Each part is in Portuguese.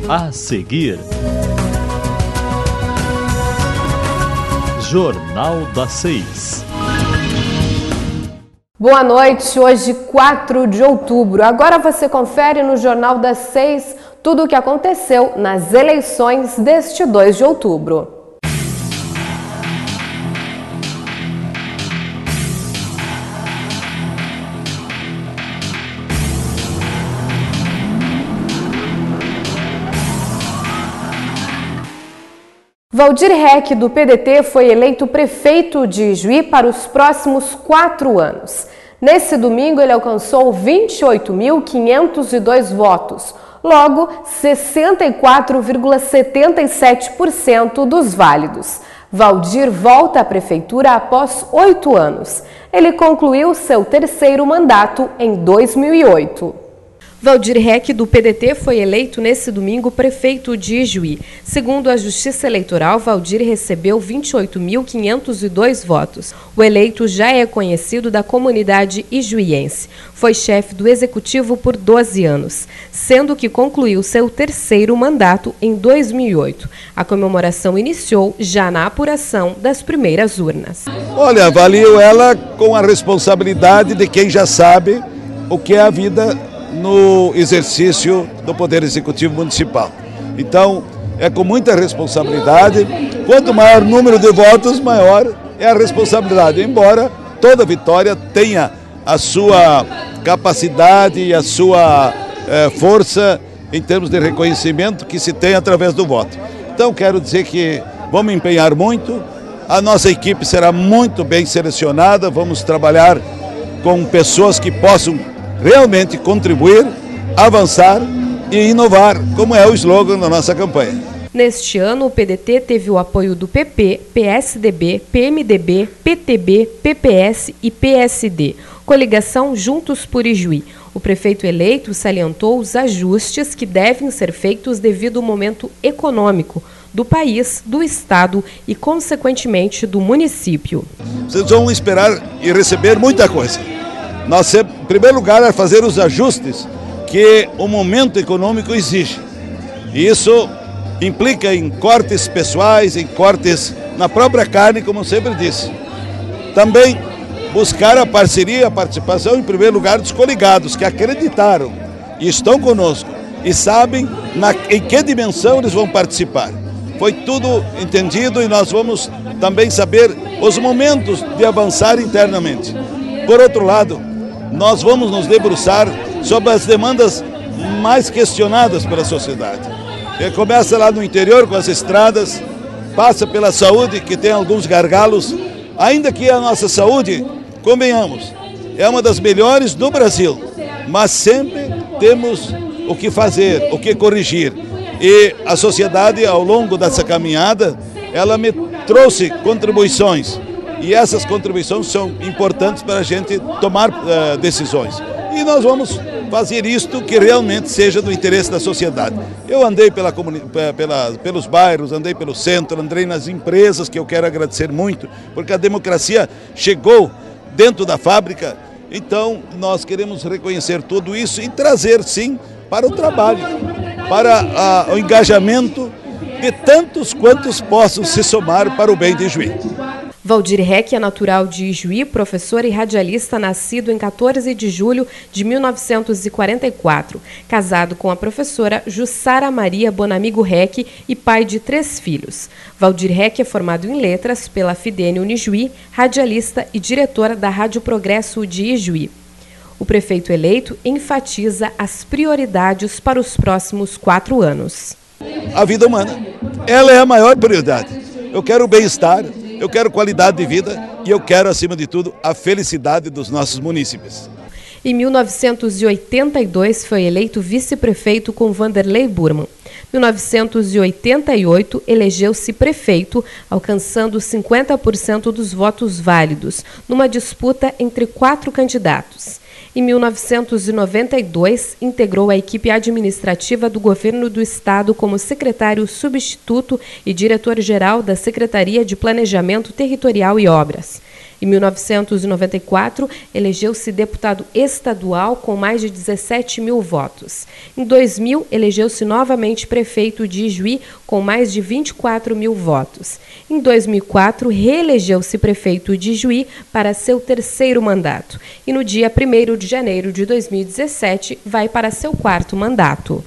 A seguir, Jornal das 6. Boa noite, hoje 4 de outubro. Agora você confere no Jornal das 6 tudo o que aconteceu nas eleições deste 2 de outubro. Valdir Reck, do PDT, foi eleito prefeito de Ijuí para os próximos 4 anos. Nesse domingo, ele alcançou 28.502 votos, logo 64,77% dos válidos. Valdir volta à prefeitura após 8 anos. Ele concluiu seu 3º mandato em 2008. Valdir Reck, do PDT, foi eleito nesse domingo prefeito de Ijuí. Segundo a Justiça Eleitoral, Valdir recebeu 28.502 votos. O eleito já é conhecido da comunidade ijuiense. Foi chefe do Executivo por 12 anos, sendo que concluiu seu 3º mandato em 2008. A comemoração iniciou já na apuração das primeiras urnas. Olha, avalio ela com a responsabilidade de quem já sabe o que é a vida no exercício do Poder Executivo Municipal. Então, é com muita responsabilidade. Quanto maior o número de votos, maior é a responsabilidade. Embora toda vitória tenha a sua capacidade e a sua força em termos de reconhecimento que se tem através do voto. Então, quero dizer que vamos empenhar muito. A nossa equipe será muito bem selecionada. Vamos trabalhar com pessoas que possam realmente contribuir, avançar e inovar, como é o slogan da nossa campanha. Neste ano, o PDT teve o apoio do PP, PSDB, PMDB, PTB, PPS e PSD, coligação Juntos por Ijuí. O prefeito eleito salientou os ajustes que devem ser feitos devido ao momento econômico do país, do estado e, consequentemente, do município. Vocês vão esperar e receber muita coisa. Nós, em primeiro lugar, é fazer os ajustes que o momento econômico exige. E isso implica em cortes pessoais, em cortes na própria carne, como eu sempre disse. Também buscar a parceria, a participação, em primeiro lugar, dos coligados, que acreditaram e estão conosco e sabem em que dimensão eles vão participar. Foi tudo entendido e nós vamos também saber os momentos de avançar internamente. Por outro lado, nós vamos nos debruçar sobre as demandas mais questionadas pela sociedade. Começa lá no interior com as estradas, passa pela saúde, que tem alguns gargalos, ainda que a nossa saúde, convenhamos, é uma das melhores do Brasil, mas sempre temos o que fazer, o que corrigir. E a sociedade, ao longo dessa caminhada, ela me trouxe contribuições. E essas contribuições são importantes para a gente tomar decisões. E nós vamos fazer isto que realmente seja do interesse da sociedade. Eu andei pelos bairros, andei pelo centro, andei nas empresas, que eu quero agradecer muito, porque a democracia chegou dentro da fábrica. Então, nós queremos reconhecer tudo isso e trazer, sim, para o trabalho, para o engajamento de tantos quantos possam se somar para o bem de Ijuí. Valdir Reck é natural de Ijuí, professor e radialista, nascido em 14 de julho de 1944, casado com a professora Jussara Maria Bonamigo Reck e pai de 3 filhos. Valdir Reck é formado em letras pela Fidene Unijuí, radialista e diretora da Rádio Progresso de Ijuí. O prefeito eleito enfatiza as prioridades para os próximos 4 anos. A vida humana, ela é a maior prioridade. Eu quero o bem-estar, eu quero qualidade de vida e eu quero, acima de tudo, a felicidade dos nossos munícipes. Em 1982, foi eleito vice-prefeito com Vanderlei Burman. Em 1988, elegeu-se prefeito, alcançando 50% dos votos válidos, numa disputa entre 4 candidatos. Em 1992, integrou a equipe administrativa do Governo do Estado como secretário substituto e diretor-geral da Secretaria de Planejamento Territorial e Obras. Em 1994, elegeu-se deputado estadual com mais de 17 mil votos. Em 2000, elegeu-se novamente prefeito de Ijuí com mais de 24 mil votos. Em 2004, reelegeu-se prefeito de Ijuí para seu terceiro mandato. E no dia 1º de janeiro de 2017, vai para seu quarto mandato.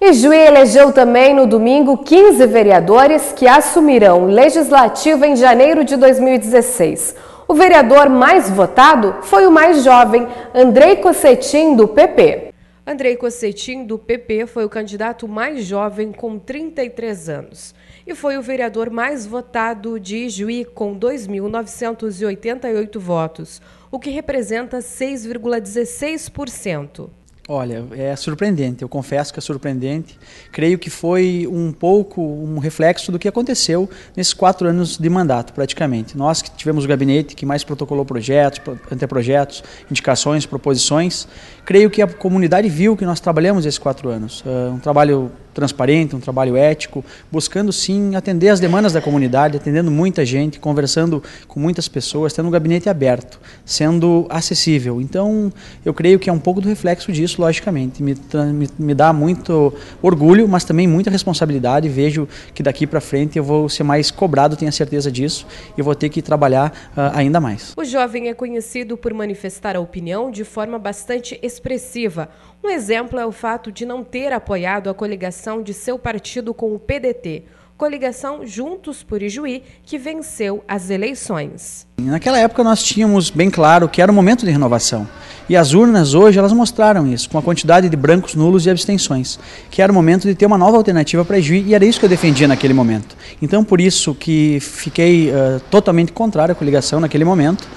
Ijuí elegeu também no domingo 15 vereadores que assumirão o Legislativo em janeiro de 2016. O vereador mais votado foi o mais jovem, Andrei Cossetin, do PP. Andrei Cossetin, do PP, foi o candidato mais jovem com 33 anos. E foi o vereador mais votado de Ijuí, com 2.988 votos, o que representa 6,16%. Olha, é surpreendente, eu confesso que é surpreendente. Creio que foi um reflexo do que aconteceu nesses 4 anos de mandato, praticamente. Nós que tivemos o gabinete que mais protocolou projetos, anteprojetos, indicações, proposições, creio que a comunidade viu que nós trabalhamos esses 4 anos. Um trabalho transparente, um trabalho ético, buscando sim atender as demandas da comunidade, atendendo muita gente, conversando com muitas pessoas, tendo um gabinete aberto, sendo acessível. Então, eu creio que é um pouco do reflexo disso, logicamente. Me dá muito orgulho, mas também muita responsabilidade. Vejo que daqui para frente eu vou ser mais cobrado, tenho a certeza disso, e vou ter que trabalhar ainda mais. O jovem é conhecido por manifestar a opinião de forma bastante expressiva. Um exemplo é o fato de não ter apoiado a coligação de seu partido com o PDT, coligação Juntos por Ijuí, que venceu as eleições. Naquela época nós tínhamos bem claro que era um momento de renovação. E as urnas hoje, elas mostraram isso, com a quantidade de brancos, nulos e abstenções, que era o momento de ter uma nova alternativa para Ijuí, e era isso que eu defendia naquele momento. Então, por isso que fiquei totalmente contrário à coligação naquele momento,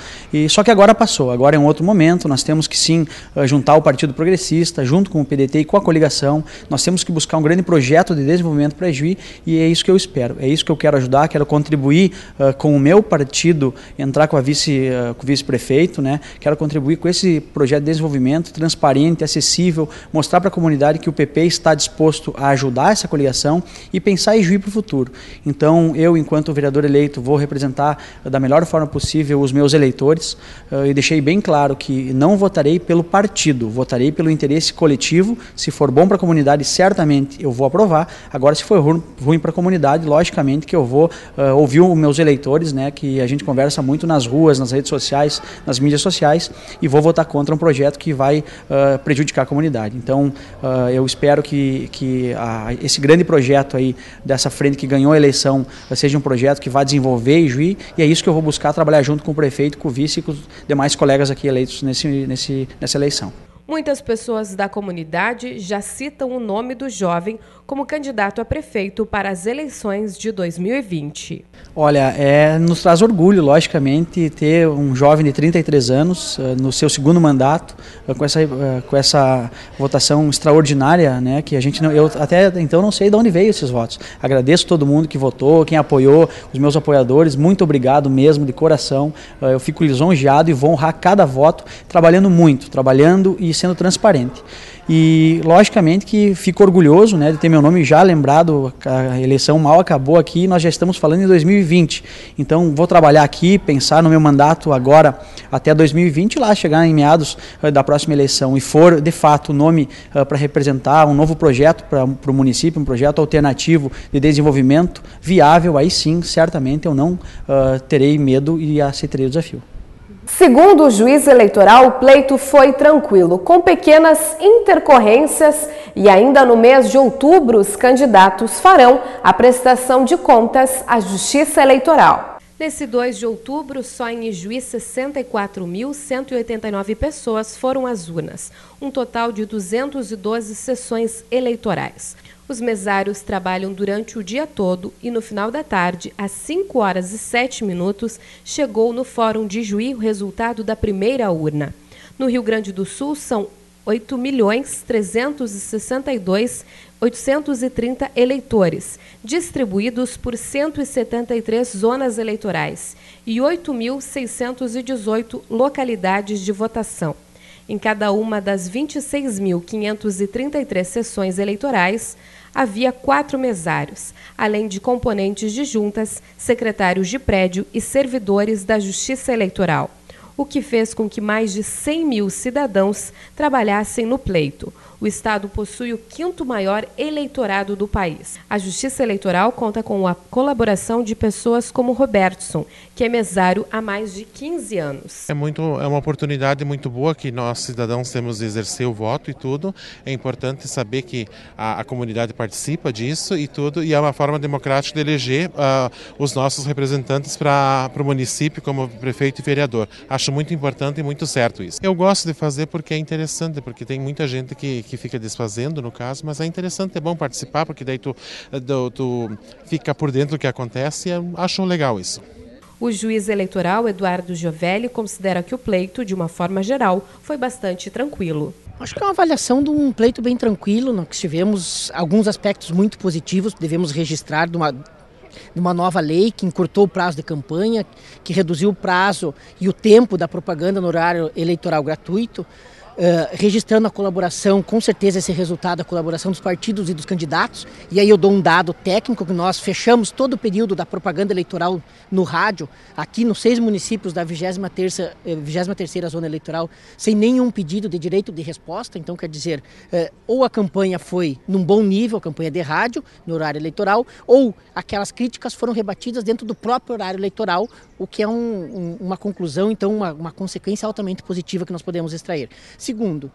só que agora passou, agora é um outro momento, nós temos que sim juntar o Partido Progressista, junto com o PDT e com a coligação, nós temos que buscar um grande projeto de desenvolvimento para Ijuí, e é isso que eu espero, é isso que eu quero ajudar, quero contribuir com o meu partido, entrar com o vice-prefeito, né? Quero contribuir com esse projeto de desenvolvimento transparente, acessível, mostrar para a comunidade que o PP está disposto a ajudar essa coligação e pensar em Ijuí para o futuro. Então, eu, enquanto vereador eleito, vou representar da melhor forma possível os meus eleitores e deixei bem claro que não votarei pelo partido, votarei pelo interesse coletivo. Se for bom para a comunidade, certamente eu vou aprovar. Agora, se for ruim para a comunidade, logicamente que eu vou ouvir os meus eleitores, né, que a gente conversa muito nas ruas, nas redes sociais, nas mídias sociais, e vou votar contra um projeto que vai prejudicar a comunidade. Então, eu espero que esse grande projeto aí dessa frente que ganhou a eleição seja um projeto que vai desenvolver Ijuí, e é isso que eu vou buscar trabalhar junto com o prefeito, com o vice e com os demais colegas aqui eleitos nessa eleição. Muitas pessoas da comunidade já citam o nome do jovem como candidato a prefeito para as eleições de 2020. Olha, nos traz orgulho, logicamente, ter um jovem de 33 anos no seu segundo mandato, com essa votação extraordinária, né, que eu até então não sei de onde veio esses votos. Agradeço todo mundo que votou, quem apoiou, os meus apoiadores, muito obrigado mesmo, de coração. Eu fico lisonjeado e vou honrar cada voto, trabalhando e sendo transparente. E logicamente que fico orgulhoso, né, de ter meu nome já lembrado. A eleição mal acabou aqui e nós já estamos falando em 2020. Então vou trabalhar aqui, pensar no meu mandato agora até 2020 e lá chegar em meados da próxima eleição e for de fato o nome para representar um novo projeto para o município, um projeto alternativo de desenvolvimento viável, aí sim, certamente eu não terei medo e aceitarei o desafio. Segundo o juiz eleitoral, o pleito foi tranquilo, com pequenas intercorrências, e ainda no mês de outubro os candidatos farão a prestação de contas à Justiça Eleitoral. Nesse 2 de outubro, só em Ijuí, 64.189 pessoas foram às urnas, um total de 212 sessões eleitorais. Os mesários trabalham durante o dia todo e no final da tarde, às 5h07, chegou no Fórum de Ijuí o resultado da primeira urna. No Rio Grande do Sul, são 8.362.830 eleitores, distribuídos por 173 zonas eleitorais e 8.618 localidades de votação. Em cada uma das 26.533 sessões eleitorais, havia 4 mesários, além de componentes de juntas, secretários de prédio e servidores da Justiça Eleitoral, o que fez com que mais de 100 mil cidadãos trabalhassem no pleito. O Estado possui o 5º maior eleitorado do país. A Justiça Eleitoral conta com a colaboração de pessoas como Robertson, que é mesário há mais de 15 anos. É uma oportunidade muito boa que nós, cidadãos, temos de exercer o voto e tudo. É importante saber que a comunidade participa disso e tudo, e é uma forma democrática de eleger os nossos representantes para o município como prefeito e vereador. Acho muito importante e muito certo isso. Eu gosto de fazer porque é interessante, porque tem muita gente que fica desfazendo, no caso, mas é interessante, é bom participar, porque daí tu fica por dentro do que acontece e acho legal isso. O juiz eleitoral Eduardo Giovelli considera que o pleito, de uma forma geral, foi bastante tranquilo. Acho que é uma avaliação de um pleito bem tranquilo, nós tivemos alguns aspectos muito positivos, devemos registrar de uma nova lei que encurtou o prazo de campanha, que reduziu o prazo e o tempo da propaganda no horário eleitoral gratuito, registrando a colaboração, com certeza esse resultado, a colaboração dos partidos e dos candidatos. E aí eu dou um dado técnico, que nós fechamos todo o período da propaganda eleitoral no rádio, aqui nos 6 municípios da 23ª Zona Eleitoral, sem nenhum pedido de direito de resposta. Então, quer dizer, ou a campanha foi num bom nível, a campanha de rádio, no horário eleitoral, ou aquelas críticas foram rebatidas dentro do próprio horário eleitoral, o que é uma conclusão, então uma consequência altamente positiva que nós podemos extrair. Segundo,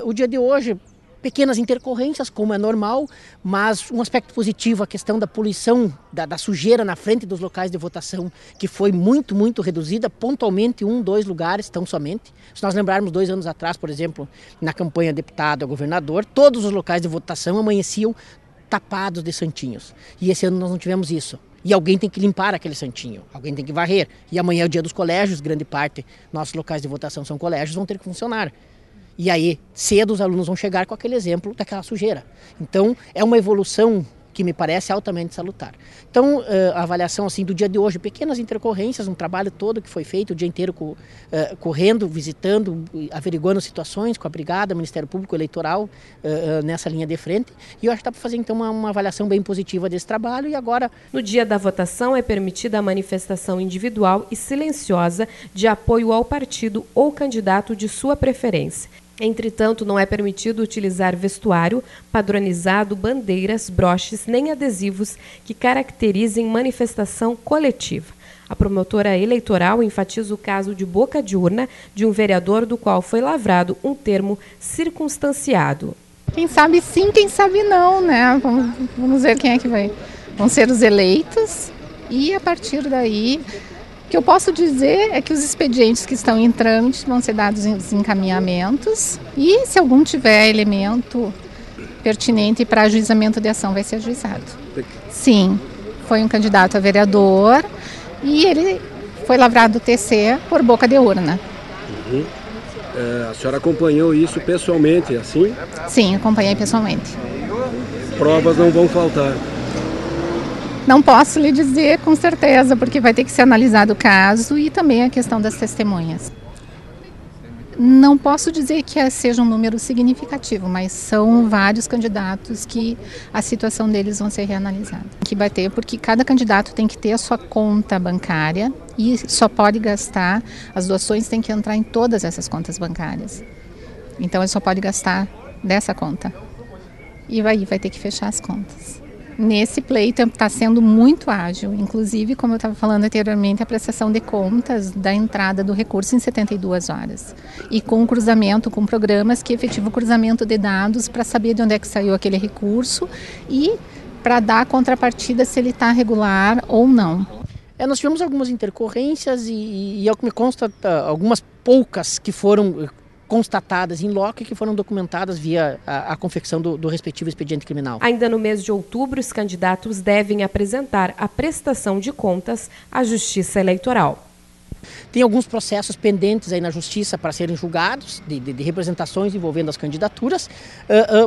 o dia de hoje, pequenas intercorrências, como é normal, mas um aspecto positivo, a questão da poluição, da sujeira na frente dos locais de votação, que foi muito, muito reduzida, pontualmente 1, 2 lugares, tão somente. Se nós lembrarmos 2 anos atrás, por exemplo, na campanha deputado a governador, todos os locais de votação amanheciam tapados de santinhos. E esse ano nós não tivemos isso. E alguém tem que limpar aquele santinho, alguém tem que varrer. E amanhã é o dia dos colégios, grande parte, nossos locais de votação são colégios, vão ter que funcionar. E aí, cedo os alunos vão chegar com aquele exemplo daquela sujeira. Então, é uma evolução que me parece altamente salutar. Então, a avaliação assim, do dia de hoje, pequenas intercorrências, um trabalho todo que foi feito o dia inteiro correndo, visitando, averiguando situações com a Brigada, Ministério Público Eleitoral, nessa linha de frente. E eu acho que dá para fazer então uma avaliação bem positiva desse trabalho. E agora... No dia da votação é permitida a manifestação individual e silenciosa de apoio ao partido ou candidato de sua preferência. Entretanto, não é permitido utilizar vestuário padronizado, bandeiras, broches nem adesivos que caracterizem manifestação coletiva. A promotora eleitoral enfatiza o caso de boca de urna de um vereador do qual foi lavrado um termo circunstanciado. Quem sabe sim, quem sabe não, né? Vamos ver quem é que vai. Vão ser os eleitos e a partir daí... O que eu posso dizer é que os expedientes que estão em trâmite vão ser dados em encaminhamentos e se algum tiver elemento pertinente para ajuizamento de ação vai ser ajuizado. Sim, foi um candidato a vereador e ele foi lavrado TC por boca de urna. Uhum. A senhora acompanhou isso pessoalmente, assim? Sim, acompanhei pessoalmente. Provas não vão faltar. Não posso lhe dizer com certeza, porque vai ter que ser analisado o caso e também a questão das testemunhas. Não posso dizer que seja um número significativo, mas são vários candidatos que a situação deles vão ser reanalisada. Tem que bater porque cada candidato tem que ter a sua conta bancária e só pode gastar, as doações têm que entrar em todas essas contas bancárias. Então ele só pode gastar dessa conta. E vai ter que fechar as contas. Nesse pleito está sendo muito ágil, inclusive, como eu estava falando anteriormente, a prestação de contas da entrada do recurso em 72 horas. E com cruzamento, com programas que efetivam o cruzamento de dados para saber de onde é que saiu aquele recurso e para dar a contrapartida se ele está regular ou não. Nós tivemos algumas intercorrências e ao que me consta, algumas poucas que foram constatadas em loco e que foram documentadas via a confecção do respectivo expediente criminal. Ainda no mês de outubro, os candidatos devem apresentar a prestação de contas à Justiça Eleitoral. Tem alguns processos pendentes aí na Justiça para serem julgados, de representações envolvendo as candidaturas,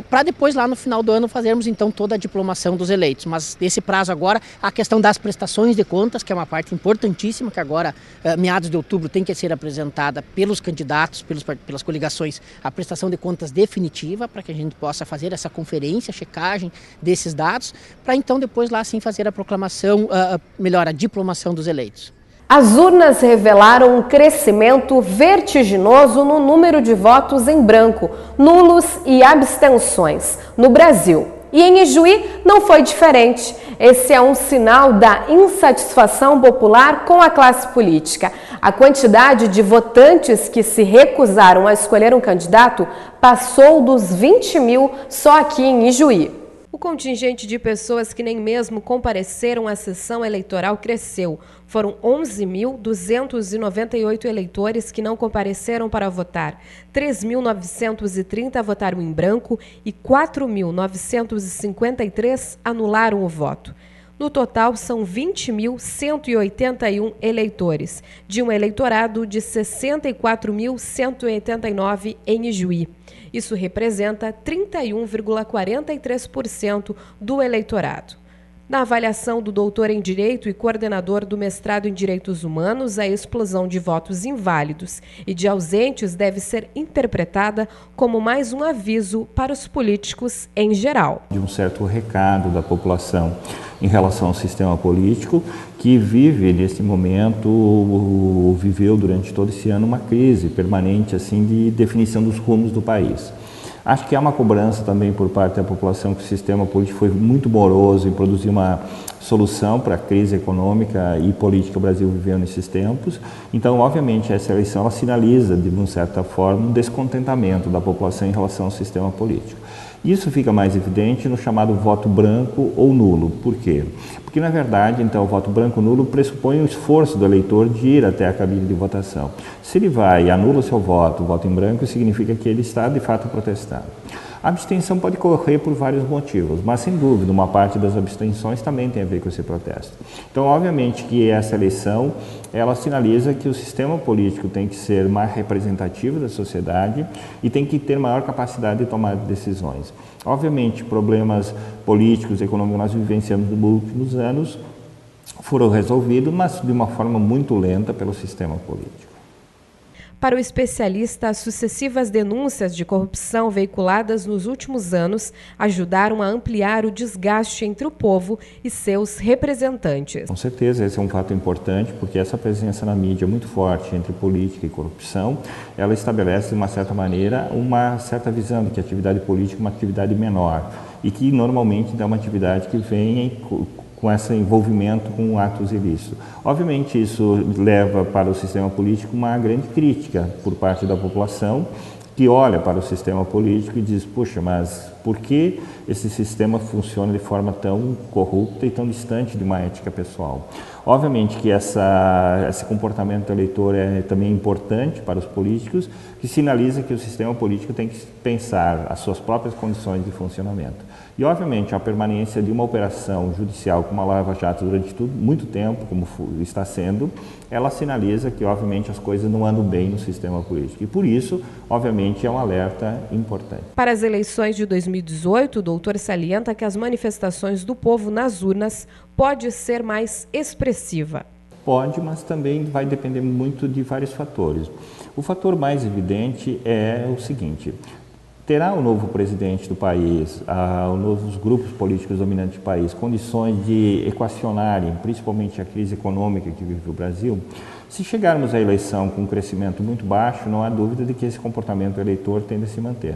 para depois lá no final do ano fazermos então toda a diplomação dos eleitos. Mas nesse prazo agora, a questão das prestações de contas, que é uma parte importantíssima, que agora, meados de outubro, tem que ser apresentada pelos candidatos, pelas coligações, a prestação de contas definitiva, para que a gente possa fazer essa conferência, checagem desses dados, para então depois lá sim fazer a proclamação, a diplomação dos eleitos. As urnas revelaram um crescimento vertiginoso no número de votos em branco, nulos e abstenções no Brasil. E em Ijuí não foi diferente. Esse é um sinal da insatisfação popular com a classe política. A quantidade de votantes que se recusaram a escolher um candidato passou dos 20 mil só aqui em Ijuí. O contingente de pessoas que nem mesmo compareceram à sessão eleitoral cresceu. Foram 11.298 eleitores que não compareceram para votar. 3.930 votaram em branco e 4.953 anularam o voto. No total, são 20.181 eleitores, de um eleitorado de 64.189 em Ijuí. Isso representa 31,43% do eleitorado. Na avaliação do doutor em Direito e coordenador do mestrado em Direitos Humanos, a explosão de votos inválidos e de ausentes deve ser interpretada como mais um aviso para os políticos em geral. De um certo recado da população em relação ao sistema político, que vive nesse momento, viveu durante todo esse ano uma crise permanente assim de definição dos rumos do país. Acho que há uma cobrança também por parte da população que o sistema político foi muito moroso em produzir uma solução para a crise econômica e política que o Brasil viveu nesses tempos. Então, obviamente, essa eleição ela sinaliza, de uma certa forma, um descontentamento da população em relação ao sistema político. Isso fica mais evidente no chamado voto branco ou nulo. Por quê? Porque, na verdade, então, o voto branco ou nulo pressupõe o esforço do eleitor de ir até a cabine de votação. Se ele vai e anula o seu voto, o voto em branco, significa que ele está, de fato, protestando. A abstenção pode ocorrer por vários motivos, mas, sem dúvida, uma parte das abstenções também tem a ver com esse protesto. Então, obviamente que essa eleição, ela sinaliza que o sistema político tem que ser mais representativo da sociedade e tem que ter maior capacidade de tomar decisões. Obviamente, problemas políticos e econômicos que nós vivenciamos nos últimos anos foram resolvidos, mas de uma forma muito lenta pelo sistema político. Para o especialista, as sucessivas denúncias de corrupção veiculadas nos últimos anos ajudaram a ampliar o desgaste entre o povo e seus representantes. Com certeza, esse é um fato importante, porque essa presença na mídia muito forte entre política e corrupção, ela estabelece, de uma certa maneira, uma certa visão de que a atividade política é uma atividade menor e que normalmente é uma atividade que vem com esse envolvimento com atos ilícitos. Obviamente, isso leva para o sistema político uma grande crítica por parte da população, que olha para o sistema político e diz, puxa, mas por que esse sistema funciona de forma tão corrupta e tão distante de uma ética pessoal? Obviamente que esse comportamento do eleitor é também importante para os políticos, que sinaliza que o sistema político tem que pensar as suas próprias condições de funcionamento. E, obviamente, a permanência de uma operação judicial como a Lava Jato durante muito tempo, como está sendo, ela sinaliza que, obviamente, as coisas não andam bem no sistema político. E, por isso, obviamente, é um alerta importante. Para as eleições de 2018, o doutor salienta que as manifestações do povo nas urnas pode ser mais expressiva. Pode, mas também vai depender muito de vários fatores. O fator mais evidente é o seguinte: terá o novo presidente do país, os novos grupos políticos dominantes do país, condições de equacionarem, principalmente a crise econômica que vive o Brasil? Se chegarmos à eleição com um crescimento muito baixo, não há dúvida de que esse comportamento do eleitor tende a se manter.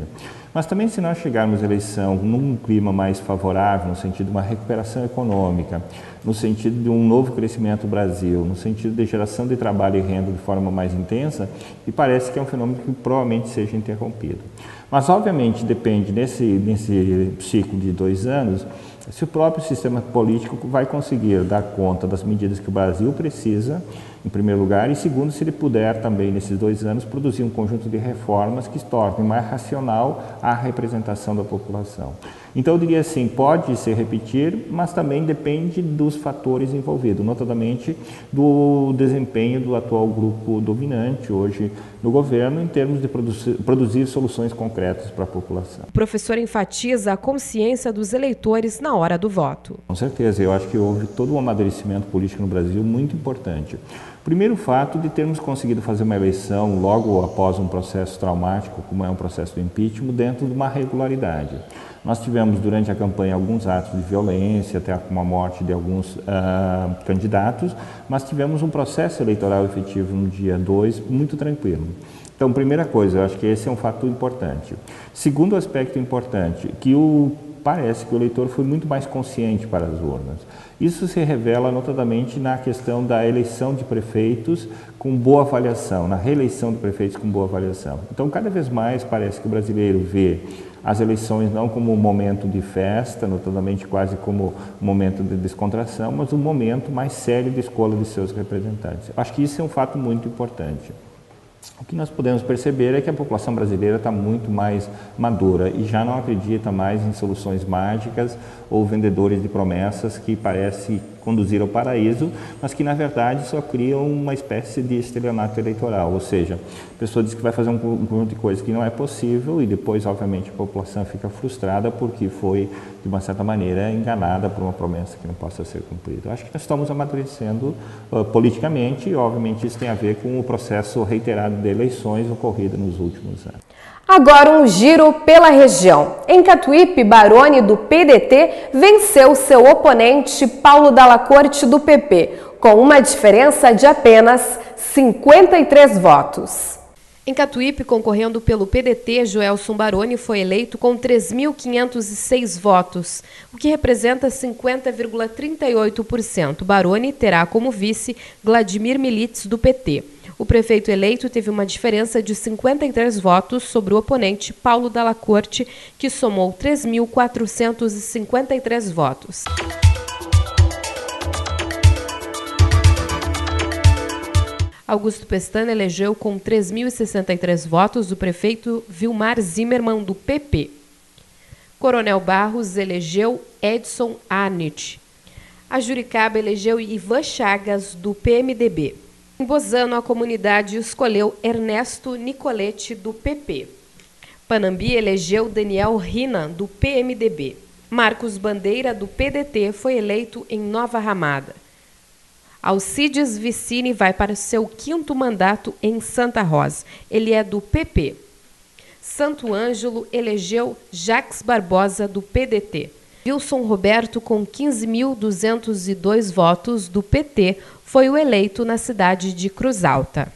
Mas também, se nós chegarmos à eleição num clima mais favorável, no sentido de uma recuperação econômica, no sentido de um novo crescimento do Brasil, no sentido de geração de trabalho e renda de forma mais intensa, e parece que é um fenômeno que provavelmente seja interrompido. Mas, obviamente, depende, nesse ciclo de 2 anos, Se o próprio sistema político vai conseguir dar conta das medidas que o Brasil precisa, em primeiro lugar, e segundo, se ele puder também, nesses 2 anos, produzir um conjunto de reformas que tornem mais racional a representação da população. Então, eu diria assim, pode se repetir, mas também depende dos fatores envolvidos, notadamente do desempenho do atual grupo dominante hoje no governo, em termos de produzir soluções concretas para a população. O professor enfatiza a consciência dos eleitores na hora do voto. Com certeza, eu acho que houve todo um amadurecimento político no Brasil muito importante. Primeiro, o fato de termos conseguido fazer uma eleição logo após um processo traumático, como é um processo do impeachment, dentro de uma regularidade. Nós tivemos durante a campanha alguns atos de violência, até com a morte de alguns candidatos, mas tivemos um processo eleitoral efetivo no dia 2 muito tranquilo. Então, primeira coisa, eu acho que esse é um fato importante. Segundo aspecto importante, que parece que o eleitor foi muito mais consciente para as urnas. Isso se revela notadamente na questão da eleição de prefeitos com boa avaliação, na reeleição de prefeitos com boa avaliação. Então, cada vez mais parece que o brasileiro vê as eleições não como um momento de festa, notadamente quase como um momento de descontração, mas um momento mais sério de escolha de seus representantes. Acho que isso é um fato muito importante. O que nós podemos perceber é que a população brasileira está muito mais madura e já não acredita mais em soluções mágicas ou vendedores de promessas que parecem conduzir ao paraíso, mas que na verdade só criam uma espécie de estelionato eleitoral, ou seja, a pessoa diz que vai fazer um conjunto de coisas que não é possível e depois, obviamente, a população fica frustrada porque foi, de uma certa maneira, enganada por uma promessa que não possa ser cumprida. Eu acho que nós estamos amadurecendo politicamente e, obviamente, isso tem a ver com o processo reiterado de eleições ocorrido nos últimos anos. Agora um giro pela região. Em Catuípe, Baroni, do PDT, venceu seu oponente Paulo Dalla Corte, do PP, com uma diferença de apenas 53 votos. Em Catuípe, concorrendo pelo PDT, Joelson Baroni foi eleito com 3.506 votos, o que representa 50,38%. Baroni terá como vice Vladimir Militz, do PT. O prefeito eleito teve uma diferença de 53 votos sobre o oponente Paulo Dalla Corte, que somou 3.453 votos. Augusto Pestana elegeu com 3.063 votos o prefeito Vilmar Zimmermann, do PP. Coronel Barros elegeu Edson Arndt. A Juricaba elegeu Ivan Chagas, do PMDB. Em Bozano, a comunidade escolheu Ernesto Nicoletti, do PP. Panambi elegeu Daniel Rina, do PMDB. Marcos Bandeira, do PDT, foi eleito em Nova Ramada. Alcides Vicini vai para seu 5º mandato em Santa Rosa. Ele é do PP. Santo Ângelo elegeu Jacques Barbosa, do PDT. Wilson Roberto, com 15.202 votos do PT, foi o eleito na cidade de Cruz Alta.